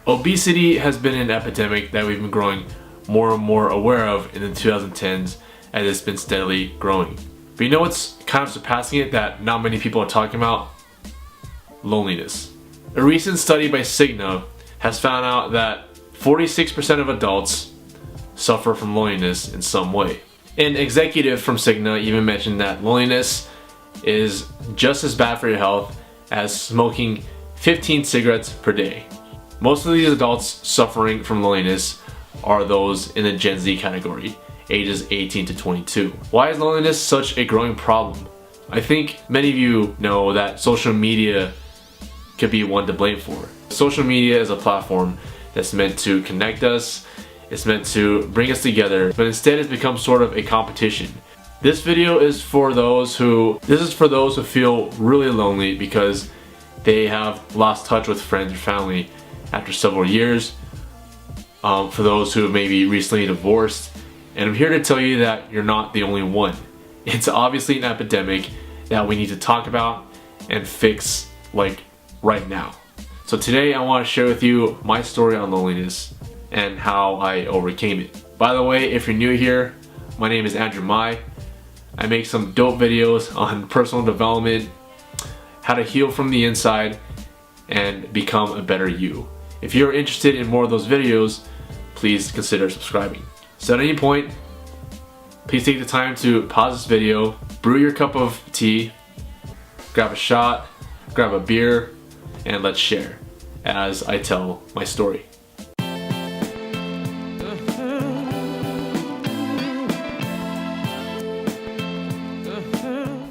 Obesity has been an epidemic that we've been growing more and more aware of in the 2010s as it's been steadily growing. But you know what's kind of surpassing it that not many people are talking about? Loneliness. A recent study by Cigna has found out that 46% of adults suffer from loneliness in some way. An executive from Cigna even mentioned that loneliness is just as bad for your health as smoking 15 cigarettes per day. Most of these adults suffering from loneliness are those in the Gen Z category, ages 18 to 22. Why is loneliness such a growing problem? I think many of you know that social media could be one to blame for. Social media is a platform that's meant to connect us, it's meant to bring us together, but instead it's become sort of a competition. This video is for those who feel really lonely because they have lost touch with friends or family after several years. For those who have maybe recently divorced. And I'm here to tell you that you're not the only one. It's obviously an epidemic that we need to talk about and fix like right now. So today I want to share with you my story on loneliness and how I overcame it. By the way, if you're new here, my name is Andrew Mai. I make some dope videos on personal development, how to heal from the inside, and become a better you. If you're interested in more of those videos, please consider subscribing. So at any point, please take the time to pause this video, brew your cup of tea, grab a shot, grab a beer, and let's share as I tell my story.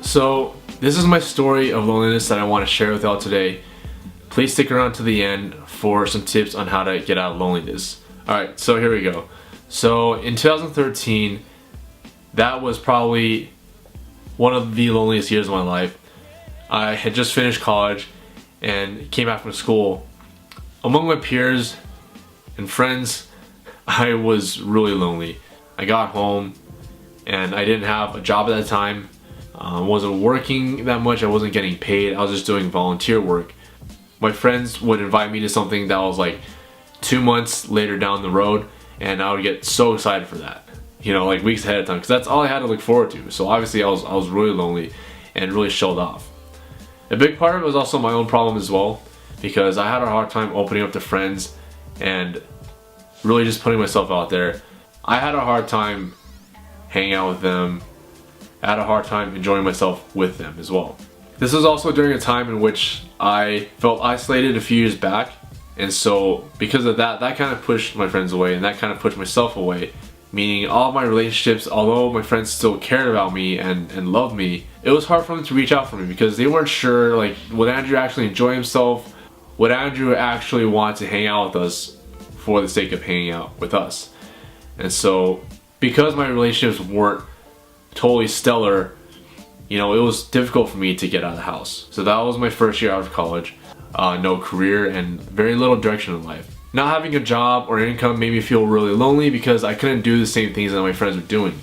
So this is my story of loneliness that I want to share with y'all today. Please stick around to the end for some tips on how to get out of loneliness. Alright, so here we go. So in 2013, that was probably one of the loneliest years of my life. I had just finished college and came back from school. Among my peers and friends, I was really lonely. I got home and I didn't have a job at that time. Wasn't working that much, I wasn't getting paid, I was just doing volunteer work. My friends would invite me to something that was like 2 months later down the road, and I would get so excited for that, you know, like weeks ahead of time, because that's all I had to look forward to. So obviously I was really lonely and really shelled off. A big part of it was also my own problem as well, because I had a hard time opening up to friends and really just putting myself out there. I had a hard time hanging out with them. I had a hard time enjoying myself with them as well. This was also during a time in which I felt isolated a few years back, and so because of that, that kind of pushed my friends away and that kind of pushed myself away, meaning all of my relationships, although my friends still cared about me and loved me, it was hard for them to reach out for me because they weren't sure, like, would Andrew actually enjoy himself? Would Andrew actually want to hang out with us for the sake of hanging out with us? And so because my relationships weren't totally stellar, you know, it was difficult for me to get out of the house. So that was my first year out of college. No career and very little direction in life. Not having a job or income made me feel really lonely because I couldn't do the same things that my friends were doing.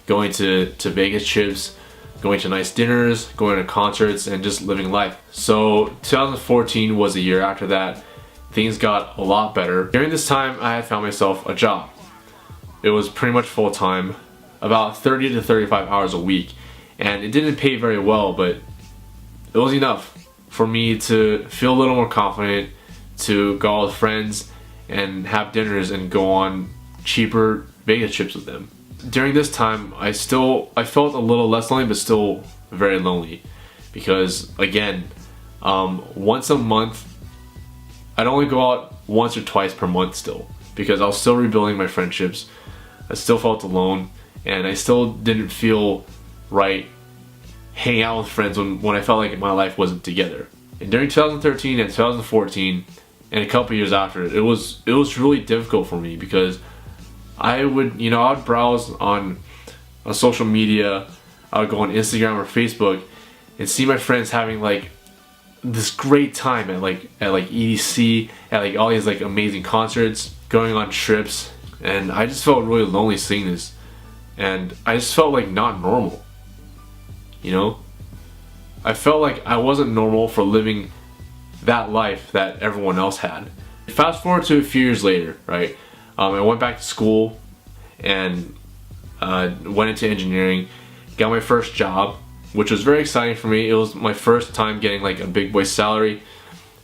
Going to Vegas trips, going to nice dinners, going to concerts, and just living life. So 2014 was a year after that. Things got a lot better. During this time, I had found myself a job. It was pretty much full-time, about 30 to 35 hours a week. And it didn't pay very well, but it was enough for me to feel a little more confident, to go out with friends and have dinners and go on cheaper Vegas trips with them. During this time, I felt a little less lonely, but still very lonely, because again, once a month, I'd only go out once or twice per month still, because I was still rebuilding my friendships. I still felt alone, and I still didn't feel right hanging out with friends when I felt like my life wasn't together. And during 2013 and 2014 and a couple years after, it was really difficult for me because I would browse on social media. I would go on Instagram or Facebook and see my friends having like this great time at EDC, at like all these like amazing concerts, going on trips, and I just felt really lonely seeing this, and I just felt like not normal. You know, I felt like I wasn't normal for living that life that everyone else had. Fast forward to a few years later, right? I went back to school and went into engineering, got my first job, which was very exciting for me. It was my first time getting like a big boy salary,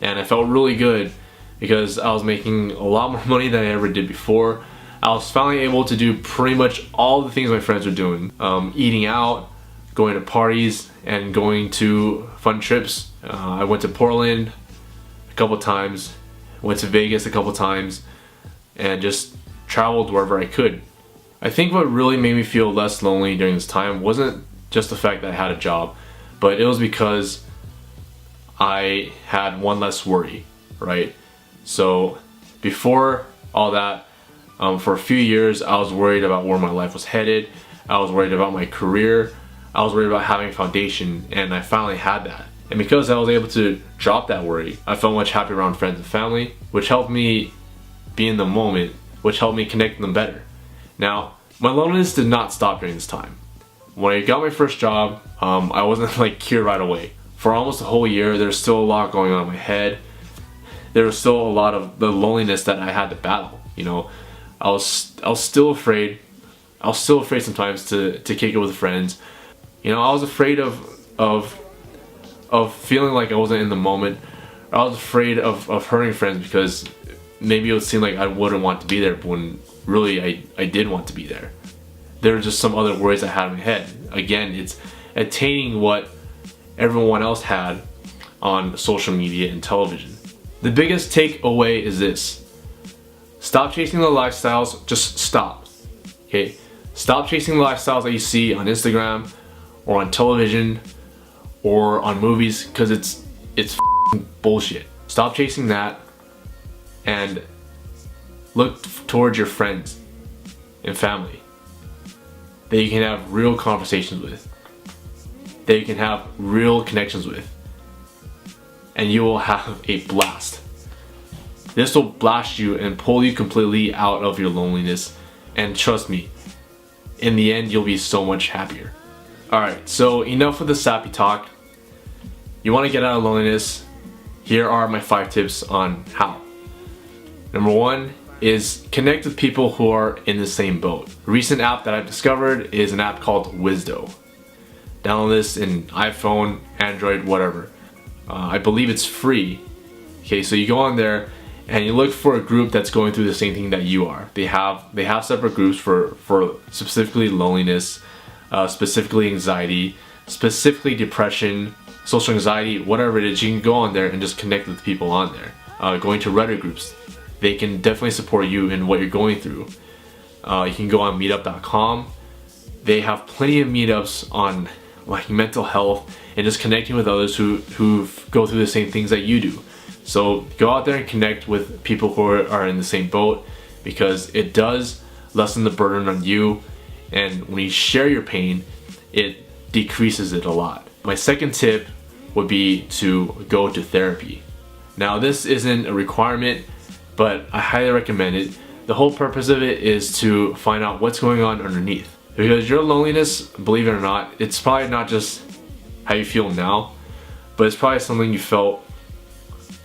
and I felt really good because I was making a lot more money than I ever did before. I was finally able to do pretty much all the things my friends were doing. Eating out, going to parties, and going to fun trips. I went to Portland a couple times, went to Vegas a couple times, and just traveled wherever I could. I think what really made me feel less lonely during this time wasn't just the fact that I had a job, but it was because I had one less worry, right? So before all that, for a few years, I was worried about where my life was headed. I was worried about my career. I was worried about having a foundation, and I finally had that. And because I was able to drop that worry, I felt much happier around friends and family, which helped me be in the moment, which helped me connect with them better. Now, my loneliness did not stop during this time. When I got my first job, I wasn't like cured right away. For almost a whole year, there's still a lot going on in my head. There was still a lot of the loneliness that I had to battle. You know, I was still afraid. I was still afraid sometimes to kick it with friends. You know, I was afraid of feeling like I wasn't in the moment. I was afraid of hurting friends because maybe it would seem like I wouldn't want to be there, but when really I did want to be there. There were just some other worries I had in my head. Again, it's attaining what everyone else had on social media and television. The biggest takeaway is this: stop chasing the lifestyles. Just stop. Okay, stop chasing the lifestyles that you see on Instagram or on television or on movies, because it's bullshit. Stop chasing that and look towards your friends and family that you can have real conversations with, that you can have real connections with, and you will have a blast. This will blast you and pull you completely out of your loneliness, and trust me, in the end you'll be so much happier. Alright, so enough with the sappy talk. You want to get out of loneliness? Here are my 5 tips on how. Number 1 is connect with people who are in the same boat. A recent app that I've discovered is an app called Wisdo. Download this in iPhone, Android, whatever. I believe it's free. Okay, so you go on there and you look for a group that's going through the same thing that you are. They have separate groups for specifically loneliness, specifically anxiety, specifically depression, social anxiety, whatever it is. You can go on there and just connect with people on there. Going to Reddit groups, they can definitely support you in what you're going through. You can go on meetup.com. They have plenty of meetups on like mental health and just connecting with others who go through the same things that you do. So go out there and connect with people who are in the same boat, because it does lessen the burden on you, and when you share your pain, it decreases it a lot. My second tip would be to go to therapy. Now, this isn't a requirement, but I highly recommend it. The whole purpose of it is to find out what's going on underneath. Because your loneliness, believe it or not, it's probably not just how you feel now, but it's probably something you felt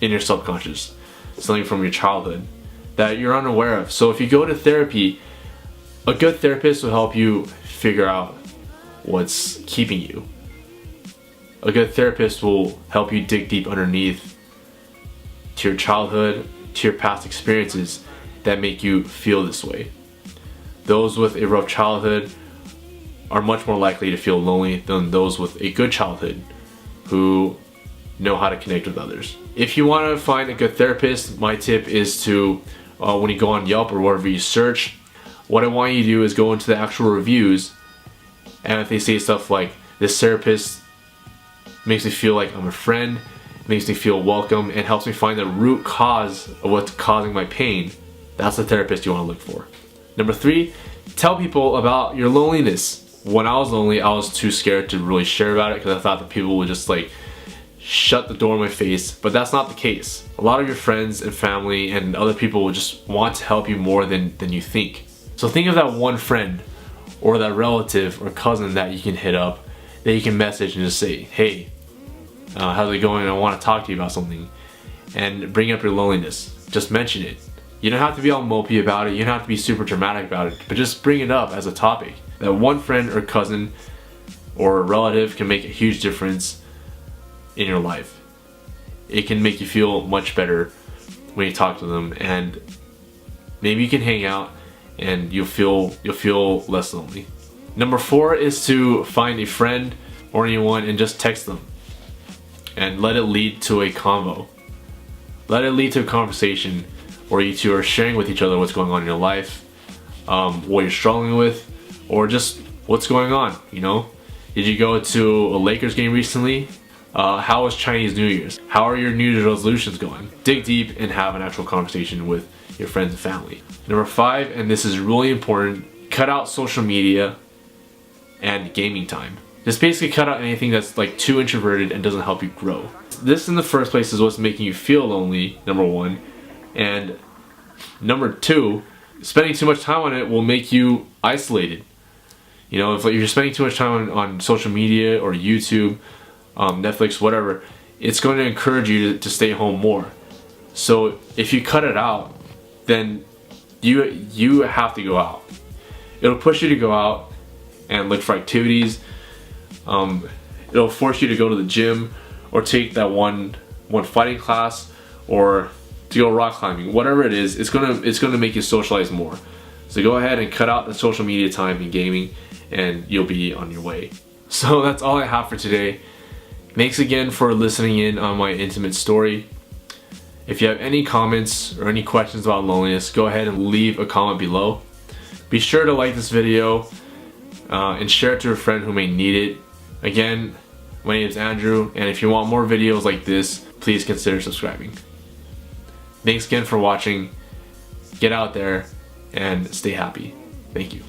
in your subconscious, something from your childhood that you're unaware of. So if you go to therapy, a good therapist will help you figure out what's keeping you. A good therapist will help you dig deep underneath to your childhood, to your past experiences that make you feel this way. Those with a rough childhood are much more likely to feel lonely than those with a good childhood who know how to connect with others. If you want to find a good therapist, my tip is to, when you go on Yelp or wherever you search, what I want you to do is go into the actual reviews, and if they say stuff like, this therapist makes me feel like I'm a friend, makes me feel welcome, and helps me find the root cause of what's causing my pain, that's the therapist you want to look for. Number 3, tell people about your loneliness. When I was lonely, I was too scared to really share about it because I thought that people would just like shut the door in my face, but that's not the case. A lot of your friends and family and other people will just want to help you more than you think. So think of that one friend or that relative or cousin that you can hit up, that you can message and just say, hey, how's it going? I want to talk to you about something, and bring up your loneliness. just mention it. You don't have to be all mopey about it, you don't have to be super dramatic about it, but just bring it up as a topic. That one friend or cousin or relative can make a huge difference in your life. It can make you feel much better when you talk to them, and maybe you can hang out and you'll feel less lonely. Number 4 is to find a friend or anyone and just text them and let it lead to a convo. Let it lead to a conversation where you two are sharing with each other what's going on in your life, what you're struggling with, or just what's going on, you know? Did you go to a Lakers game recently? How was Chinese New Year's? How are your New Year's resolutions going? Dig deep and have an actual conversation with your friends and family. Number 5, and this is really important, cut out social media and gaming time. Just basically cut out anything that's like too introverted and doesn't help you grow. This in the first place is what's making you feel lonely, number 1. And number 2, spending too much time on it will make you isolated. You know, if you're spending too much time on social media or YouTube, Netflix, whatever, it's going to encourage you to stay home more. So if you cut it out, then you have to go out. It'll push you to go out and look for activities. It'll force you to go to the gym or take that one fighting class or to go rock climbing. Whatever it is, it's gonna make you socialize more. So go ahead and cut out the social media time and gaming, and you'll be on your way. So that's all I have for today. Thanks again for listening in on my intimate story. If you have any comments or any questions about loneliness, go ahead and leave a comment below. Be sure to like this video and share it to a friend who may need it. Again, my name is Andrew, and if you want more videos like this, please consider subscribing. Thanks again for watching. Get out there and stay happy. Thank you.